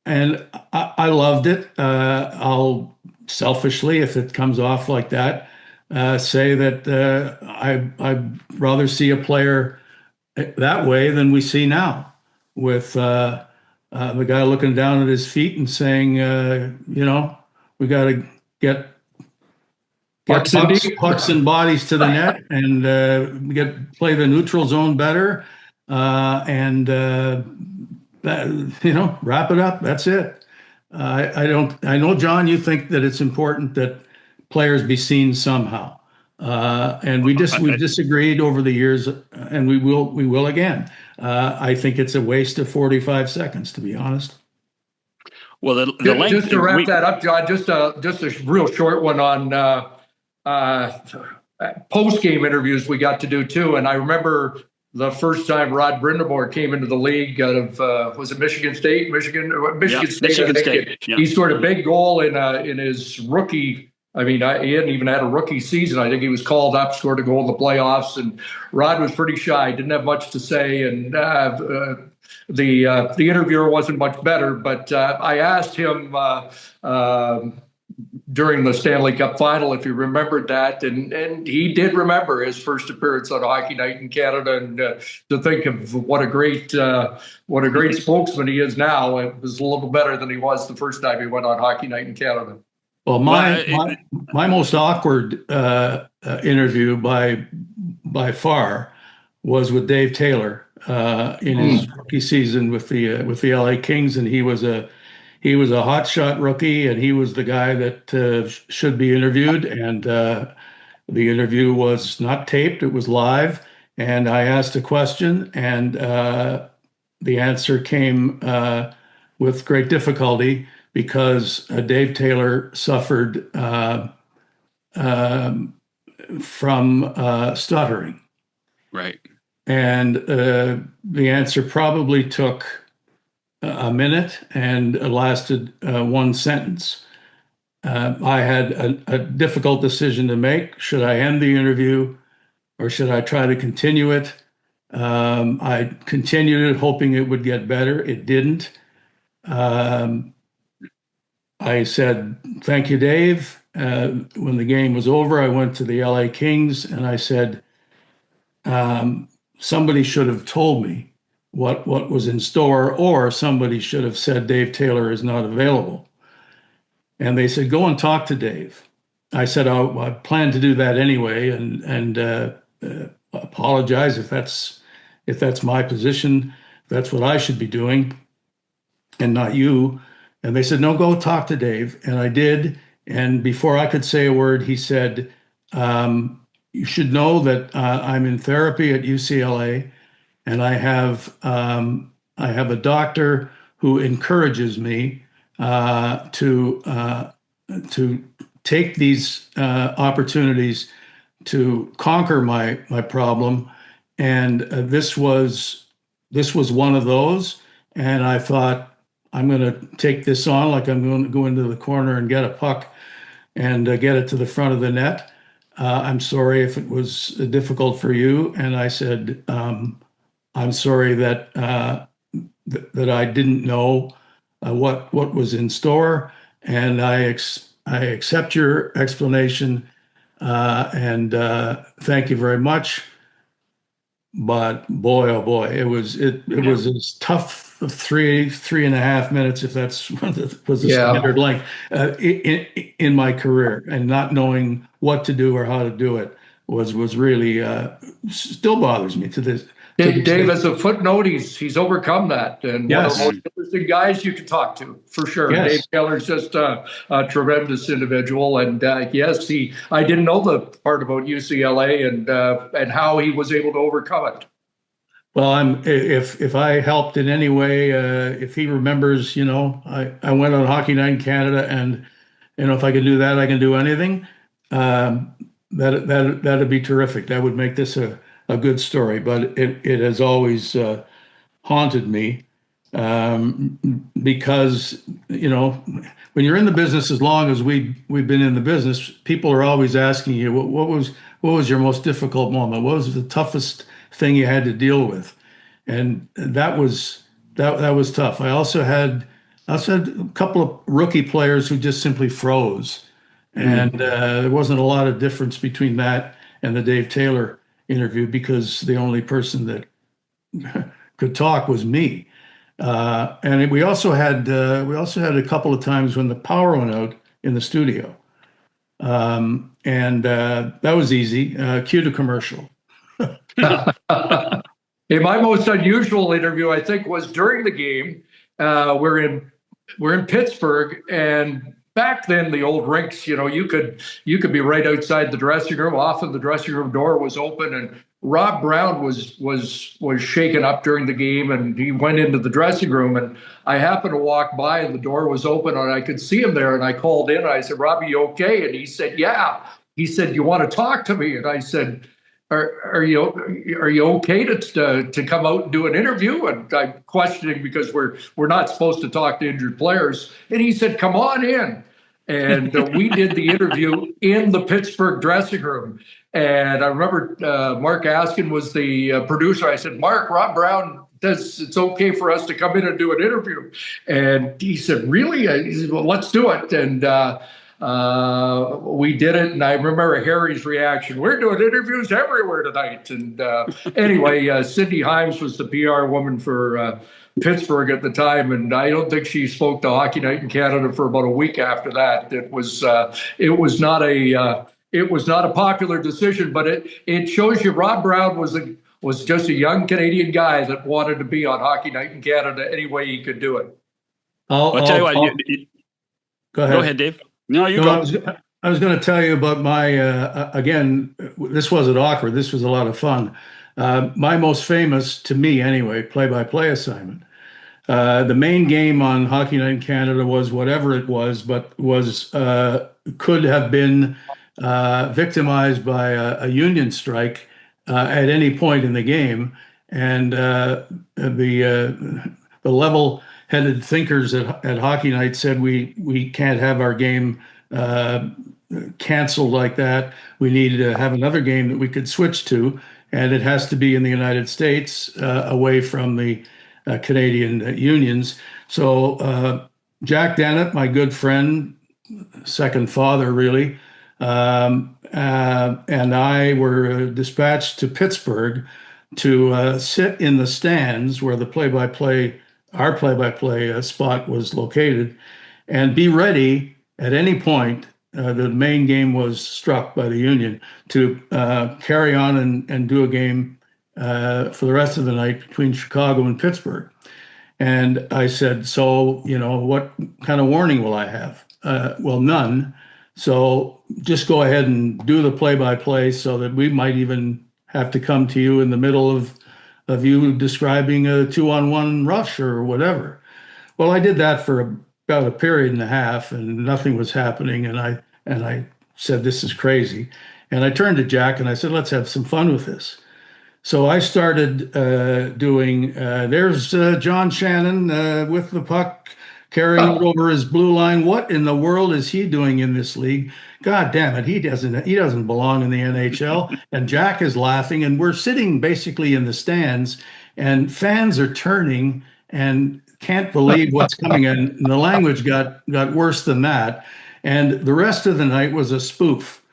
and I loved it. I'll selfishly, if it comes off like that, say that I'd rather see a player that way than we see now, with the guy looking down at his feet and saying, we got to get pucks and bodies to the net and play the neutral zone better, and wrap it up. That's it. I know, John, you think that it's important that players be seen somehow, and we've disagreed over the years, and we will again. I think it's a waste of 45 seconds, to be honest. Well, the length, just to wrap that up, John, just a real short one on post-game interviews we got to do too. And I remember the first time Rod Brindamore came into the league out of was it Michigan State? Michigan State. Yeah. He scored a big goal in his rookie. I mean, he hadn't even had a rookie season. I think he was called up, scored a goal in the playoffs, and Rod was pretty shy, didn't have much to say, and the interviewer wasn't much better. But I asked him during the Stanley Cup final if he remembered that, and he did remember his first appearance on Hockey Night in Canada, and to think of what a great spokesman he is now. It was a little better than he was the first time he went on Hockey Night in Canada. Well, my most awkward interview by far was with Dave Taylor in his rookie season with the LA Kings, and he was a hotshot rookie, and he was the guy that should be interviewed. And the interview was not taped; it was live. And I asked a question, and the answer came with great difficulty, because Dave Taylor suffered from stuttering. Right. And the answer probably took a minute and lasted one sentence. I had a difficult decision to make. Should I end the interview or should I try to continue it? I continued it, hoping it would get better. It didn't. I said, "Thank you, Dave." When the game was over, I went to the LA Kings and I said, somebody should have told me what was in store, or somebody should have said Dave Taylor is not available. And they said, "Go and talk to Dave." I said, I plan to do that anyway, and apologize if that's my position, if that's what I should be doing, and not you. And they said, "No, go talk to Dave." And I did. And before I could say a word, he said, "You should know that I'm in therapy at UCLA, and I have a doctor who encourages me to take these opportunities to conquer my problem, and this was one of those." And I thought, I'm going to take this on like I'm going to go into the corner and get a puck and get it to the front of the net. I'm sorry if it was difficult for you. And I said, I'm sorry that that I didn't know what was in store, and I accept your explanation, and thank you very much. But boy, oh boy, it was a tough 3.5 minutes, if that's was the standard length in my career, and not knowing what to do or how to do it was really still bothers me to this. Dave, as a footnote, he's overcome that, and one of Yes. the most interesting guys you can talk to, for sure. Yes. Dave Keller's just a tremendous individual, and yes, I didn't know the part about UCLA and how he was able to overcome it. Well, if I helped in any way, if he remembers, I went on Hockey Night in Canada, and if I can do that, I can do anything. That'd be terrific. That would make this a good story. But it has always haunted me, because when you're in the business as long as we've been in the business, people are always asking you, what was your most difficult moment? What was the toughest thing you had to deal with? And that was tough. I also had a couple of rookie players who just simply froze, and there wasn't a lot of difference between that and the Dave Taylor interview, because the only person that could talk was me. And we also had a couple of times when the power went out in the studio, and that was easy. Cue to commercial. Hey, my most unusual interview, I think, was during the game. We're in Pittsburgh, and back then the old rinks, you could be right outside the dressing room. Often the dressing room door was open, and Rob Brown was shaken up during the game, and he went into the dressing room, and I happened to walk by, and the door was open, and I could see him there, and I called in, and I said, "Robbie, you okay?" And he said, "Yeah." He said, "You want to talk to me?" And I said, Are you okay to come out and do an interview? And I'm questioning, because we're not supposed to talk to injured players. And he said, "Come on in." And we did the interview in the Pittsburgh dressing room. And I remember Mark Askin was the producer. I said, "Mark, Rob Brown it's okay for us to come in and do an interview." And he said, "Really?" He said, "Well, let's do it." And we did it, and I remember Harry's reaction. "We're doing interviews everywhere tonight." And anyway, Cindy Himes was the PR woman for Pittsburgh at the time, and I don't think she spoke to Hockey Night in Canada for about a week after that. It was not a popular decision, but it shows you Rob Brown was just a young Canadian guy that wanted to be on Hockey Night in Canada any way he could do it. I'll tell you what. Go ahead. Go ahead, Dave. No, you go. I was going to tell you about my, again, this wasn't awkward. This was a lot of fun. My most famous, to me anyway, play-by-play assignment. The main game on Hockey Night in Canada was whatever it was, but could have been victimized by a union strike at any point in the game. And the level-headed thinkers at Hockey Night said we can't have our game canceled like that. We need to have another game that we could switch to, and it has to be in the United States, away from the Canadian unions. So Jack Dennett, my good friend, second father really, and I were dispatched to Pittsburgh to sit in the stands where the our play-by-play spot was located, and be ready at any point. The main game was struck by the union to carry on and do a game for the rest of the night between Chicago and Pittsburgh. And I said, "So, what kind of warning will I have?" Well, none. So just go ahead and do the play-by-play, so that we might even have to come to you in the middle of you describing a 2-on-1 rush or whatever. Well, I did that for about a period and a half, and nothing was happening. And I said, "This is crazy." And I turned to Jack and I said, "Let's have some fun with this." So I started doing, there's John Shannon with the puck, carrying it over his blue line. What in the world is he doing in this league? God damn it, he doesn't belong in the NHL. And Jack is laughing, and we're sitting basically in the stands, and fans are turning and can't believe what's coming. And the language got worse than that. And the rest of the night was a spoof.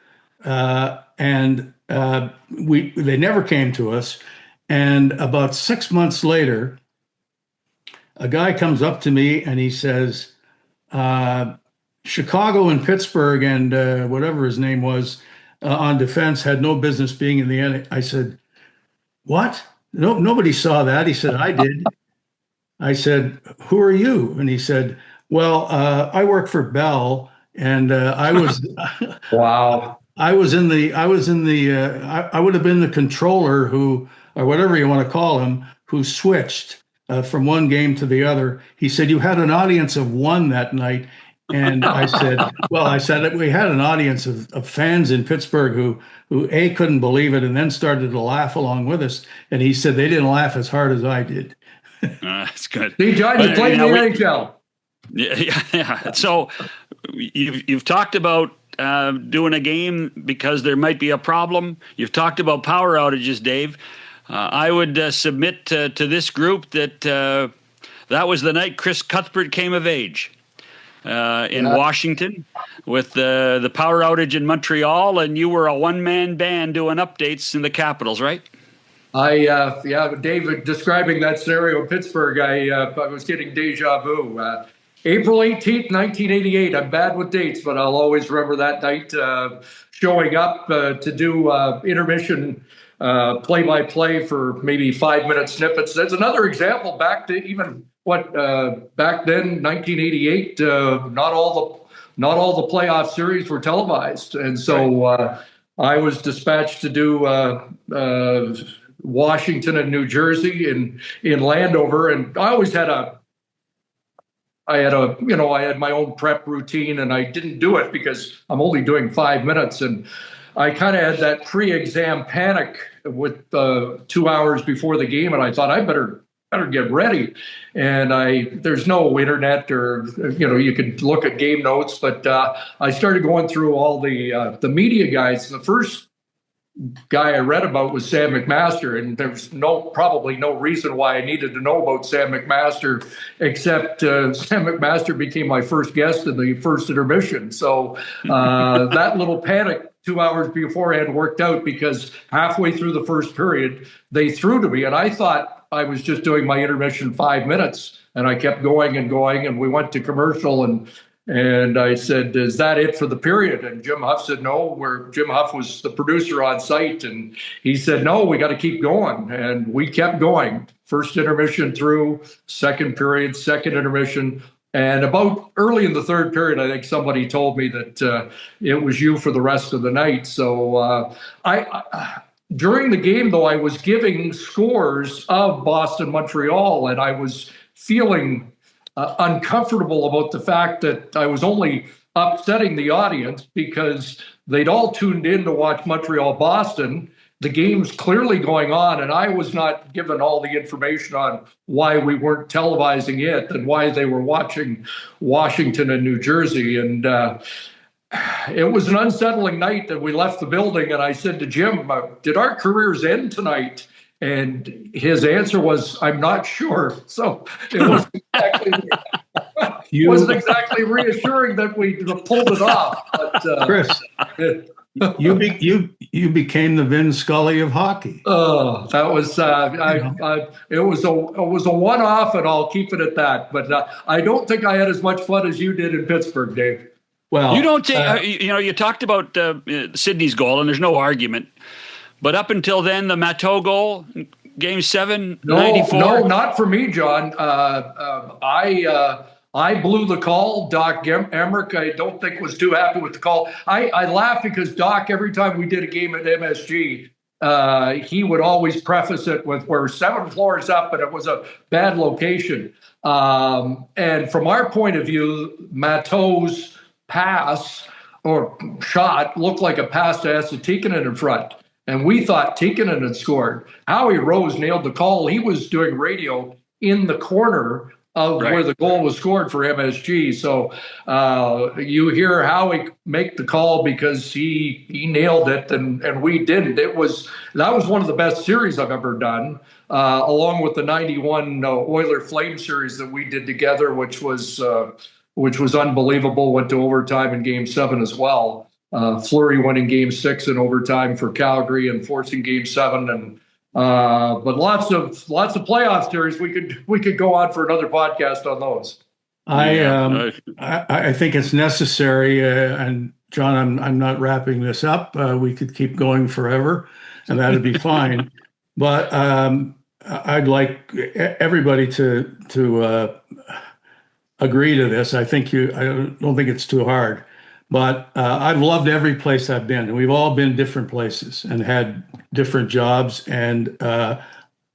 And they never came to us. And about 6 months later, a guy comes up to me and he says, Chicago and Pittsburgh and whatever his name was on defense had no business being in the end. I said, what? No, nobody saw that. He said, I did. I said, who are you? And he said, well, I work for Bell, and I was Wow. I would have been the controller who, or whatever you want to call him, who switched from one game to the other. He said, you had an audience of one that night. And I said, we had an audience of fans in Pittsburgh who A, couldn't believe it, and then started to laugh along with us. And he said they didn't laugh as hard as I did. That's good. See, John, you played in the NHL. Yeah. So you've talked about doing a game because there might be a problem. You've talked about power outages, Dave. I would submit to this group that that was the night Chris Cuthbert came of age in Washington with the power outage in Montreal, and you were a one-man band doing updates in the Capitals, right? David, describing that scenario in Pittsburgh, I was getting deja vu. April 18th, 1988. I'm bad with dates, but I'll always remember that night showing up to do intermission play-by-play for maybe 5-minute snippets. That's another example back to even back then, 1988. Not all the playoff series were televised, and so I was dispatched to do Washington and New Jersey in Landover, and I always had I had my own prep routine, and I didn't do it because I'm only doing 5 minutes, and I kind of had that pre-exam panic with 2 hours before the game, and I thought I better get ready. And there's no internet or you could look at game notes, but I started going through all the media guides. The first guy I read about was Sam McMaster, and there's probably no reason why I needed to know about Sam McMaster, except Sam McMaster became my first guest in the first intermission. So that little panic 2 hours beforehand worked out, because halfway through the first period, they threw to me, and I thought I was just doing my intermission 5 minutes, and I kept going, and we went to commercial, and I said, is that it for the period? And Jim Huff said, no. Jim Huff was the producer on site, and he said, no, we got to keep going. And we kept going. First intermission through, second period, second intermission. And about early in the third period, I think somebody told me that it was you for the rest of the night. So during the game, though, I was giving scores of Boston-Montreal, and I was feeling uncomfortable about the fact that I was only upsetting the audience because they'd all tuned in to watch Montreal-Boston. The game's clearly going on, and I was not given all the information on why we weren't televising it and why they were watching Washington and New Jersey. And it was an unsettling night that we left the building, and I said to Jim, did our careers end tonight? And his answer was, I'm not sure. So it wasn't exactly reassuring that we pulled it off. But, Chris, you became the Vin Scully of hockey. Oh, that was it was a one-off, and I'll keep it at that. But I don't think I had as much fun as you did in Pittsburgh, Dave. Well, you don't take. You talked about Sidney's goal, and there's no argument. But up until then, the Matteau goal, Game 7, 94? No, not for me, John. I blew the call. Doc Emmerich, I don't think, was too happy with the call. I laugh because Doc, every time we did a game at MSG, he would always preface it with, we're 7 floors up, and it was a bad location. And from our point of view, Matteau's pass or shot looked like a pass to Esa Tikkanen in front. And we thought Tikkanen had scored. Howie Rose nailed the call. He was doing radio in the corner of where the goal was scored for MSG. So you hear Howie make the call because he nailed it, and we didn't. That was one of the best series I've ever done. along with the '91 Oiler Flame series that we did together, which was unbelievable. Went to overtime in Game 7 as well. Fleury winning Game 6 in overtime for Calgary and forcing Game 7, and but lots of playoff series. We could go on for another podcast on those. I think it's necessary, and John, I'm not wrapping this up. We could keep going forever, and that'd be fine. But I'd like everybody to agree to this. I don't think it's too hard. But I've loved every place I've been. We've all been different places and had different jobs, and I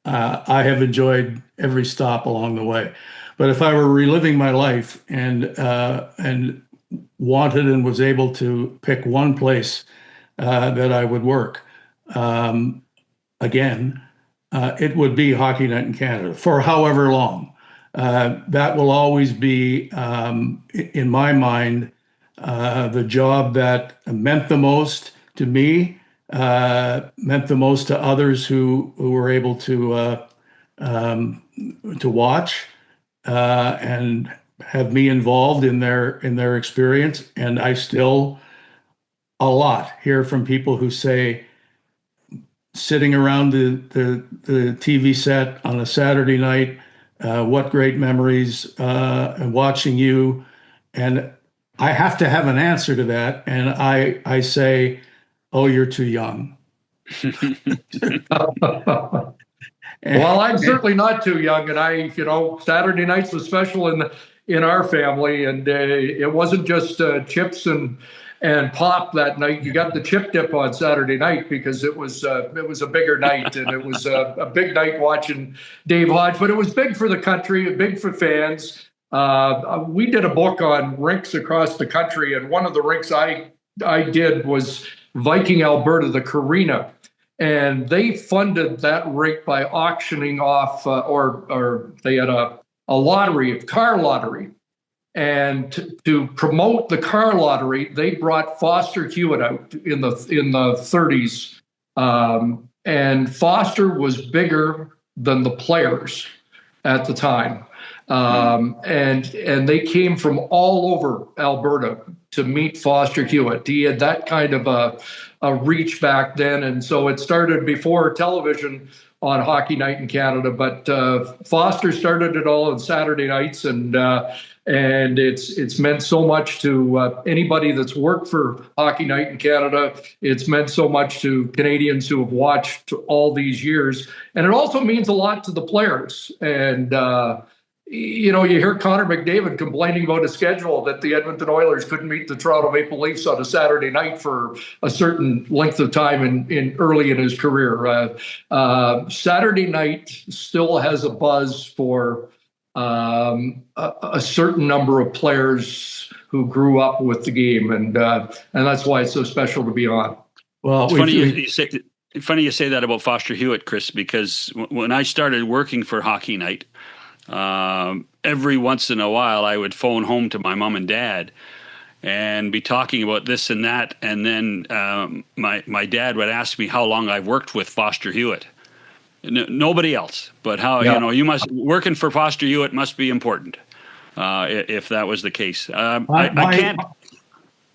have enjoyed every stop along the way. But if I were reliving my life and wanted and was able to pick one place that I would work again, it would be Hockey Night in Canada for however long. That will always be, in my mind, the job that meant the most to me, meant the most to others who were able to watch and have me involved in their experience. And I still a lot hear from people who say, sitting around the TV set on a Saturday night, what great memories, and watching you. And I have to have an answer to that. And I say, oh, you're too young. Well, I'm certainly not too young. And Saturday nights was special in our family. And it wasn't just chips and pop that night. You got the chip dip on Saturday night because it was a bigger night, and it was a big night watching Dave Hodge. But it was big for the country, big for fans. We did a book on rinks across the country, and one of the rinks I did was Viking, Alberta, the Carina, and they funded that rink by auctioning off, or they had a car lottery. And to promote the car lottery, they brought Foster Hewitt out in the 30s, and Foster was bigger than the players at the time, and they came from all over Alberta to meet Foster Hewitt. He had that kind of a reach back then, and so it started before television on Hockey Night in Canada. But Foster started it all on Saturday nights, and it's meant so much to anybody that's worked for Hockey Night in Canada. It's meant so much to Canadians who have watched all these years. And it also means a lot to the players. And, you hear Connor McDavid complaining about a schedule that the Edmonton Oilers couldn't meet the Toronto Maple Leafs on a Saturday night for a certain length of time in early in his career. Saturday night still has a buzz for a certain number of players who grew up with the game, and that's why it's so special to be on. Well, it's funny you say that about Foster Hewitt, Chris, because when I started working for Hockey Night, every once in a while I would phone home to my mom and dad and be talking about this and that, and then my dad would ask me how long I've worked with Foster Hewitt. Nobody else, but you must working for Foster Hewitt must be important if that was the case. I can't.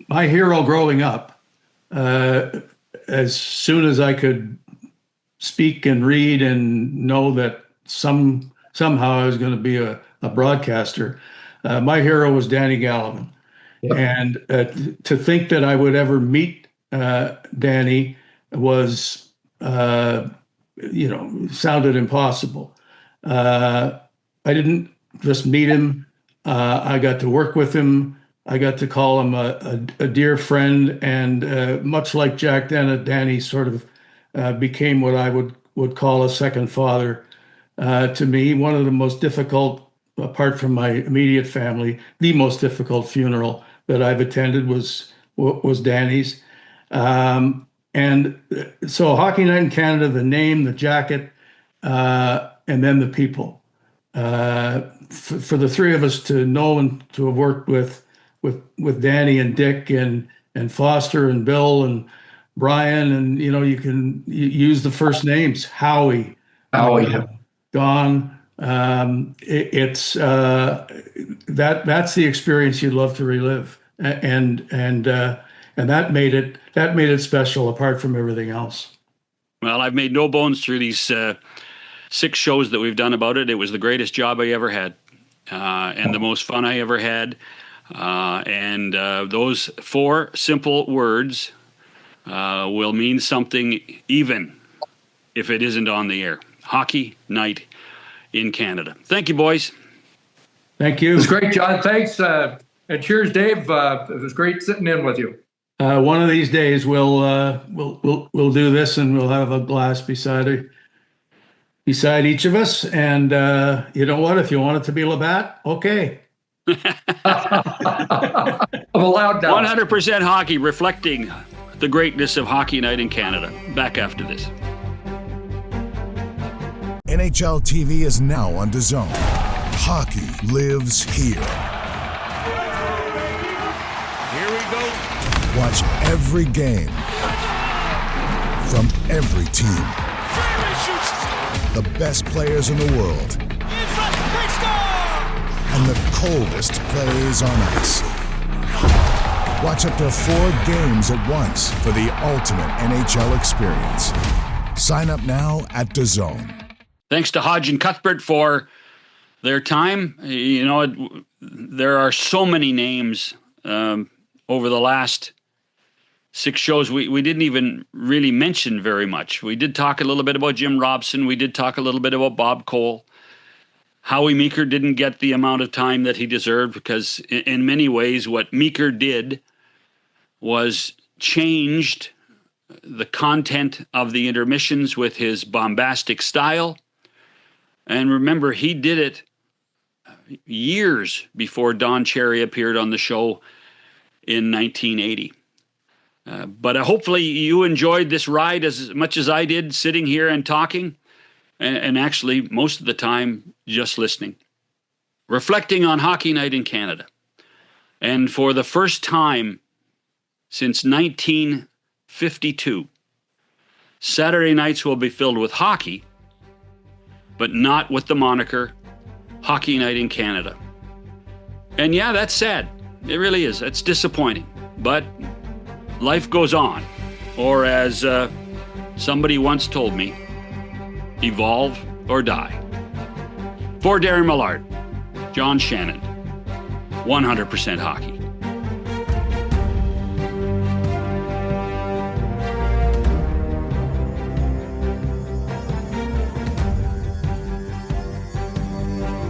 My hero growing up, as soon as I could speak and read and know that somehow I was going to be a broadcaster, my hero was Danny Gallivan. Yep. And to think that I would ever meet Danny was sounded impossible. I didn't just meet him. I got to work with him. I got to call him a dear friend. And much like Jack Dennett, Danny sort of became what I would call a second father to me. One of the most difficult, apart from my immediate family, the most difficult funeral that I've attended was Danny's. And so Hockey Night in Canada, the name, the jacket, and then the people. For the three of us to know and to have worked with Danny and Dick and Foster and Bill and Brian, and you can use the first names, Howie, Oh, yeah. Don, it's that's the experience you'd love to relive, and that made it special apart from everything else. Well, I've made no bones through these 6 shows that we've done about it. It was the greatest job I ever had, and the most fun I ever had. And those 4 simple words will mean something even if it isn't on the air. Hockey night in Canada. Thank you, boys. Thank you. It was great, John. Thanks. And cheers, Dave. It was great sitting in with you. One of these days we'll do this, and we'll have a glass beside each of us. And you know what? If you want it to be Labatt, okay. I'm allowed now. 100% hockey, reflecting the greatness of Hockey Night in Canada. Back after this. NHL TV is now on DAZN. Hockey lives here. Here we go. Watch every game from every team. The best players in the world. And the coldest plays on ice. Watch up to 4 games at once for the ultimate NHL experience. Sign up now at DAZN. Thanks to Hodge and Cuthbert for their time. You know, there are so many names over the last 6 shows. We didn't even really mention very much. We did talk a little bit about Jim Robson. We did talk a little bit about Bob Cole. Howie Meeker didn't get the amount of time that he deserved because in many ways what Meeker did was changed the content of the intermissions with his bombastic style. And remember, he did it years before Don Cherry appeared on the show in 1980. But hopefully you enjoyed this ride as much as I did, sitting here and talking, and actually most of the time just listening. Reflecting on Hockey Night in Canada. And for the first time since 1952, Saturday nights will be filled with hockey, but not with the moniker Hockey Night in Canada. And yeah, that's sad. It really is. It's disappointing. But life goes on. Or as somebody once told me, evolve or die. For Darren Millard, John Shannon, 100% hockey.